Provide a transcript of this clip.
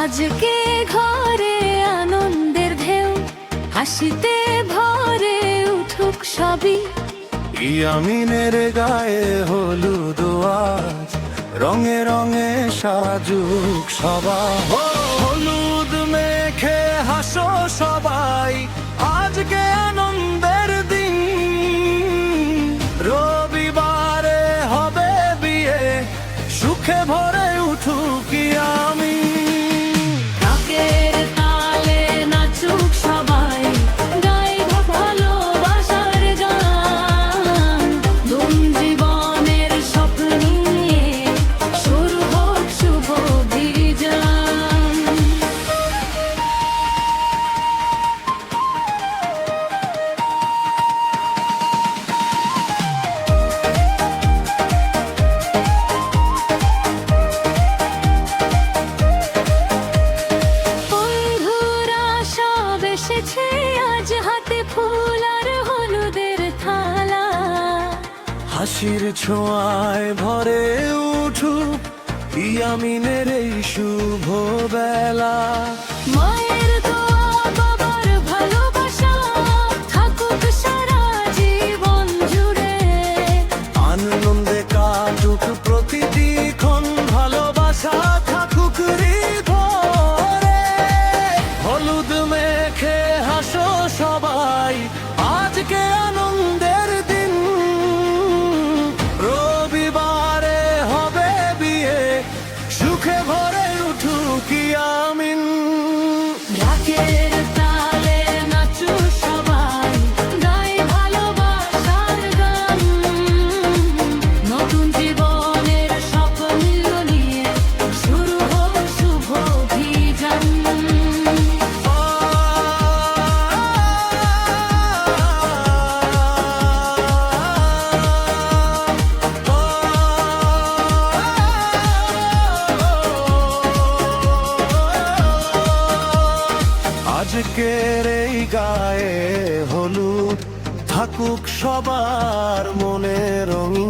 আজকে ঘরে আনন্দের ঢেউ, হাসিতে ভরে উঠুক সবই। ইয়ামিনের গায়ে হলুদ আজ, রঙে রঙে সাজুক সবাই। হলুদ মেখে হাসো সবাই, আজকে আনন্দের দিন। রবিবারে হবে বিয়ে, সুখে ভরে উঠুক ইয়ামিন। ঢাকের তালে নাচুক সবাই, গাইব ভালোবাসার গান। নতুন জীবনের স্বপ্ন নিয়ে শুরু হোক শুভ অভিযান। বন্ধুরা সব এসেছে আজ, হাতে ফুল আর হলুদের থালা। হাসির ছোঁয়ায় ভরে উঠুক ইয়ামিনের এই শুভ বেলা। মায়ের দোয়া বাবার ভালোবাসা থাকুক সারা জীবন জুড়ে। আনন্দে কাটুক প্রতিটি ক্ষণ, ভালোবাসা থাকুক হৃদয়ে। হলুদ মেখে হাসো সবাই, আজকে আনন্দের দিন। রবিবারে হবে বিয়ে, সুখে ভরে উঠুক ইয়ামিন। ঢাকের তালে নাচুক সবাই, গাই ভালোবাসার গান। নতুন জীবনের স্বপ্ন নিয়ে শুরু হোক শুভ অভিযান। আজকের এই গায়ে হলুদ থাকুক সবার মনে রঙিন।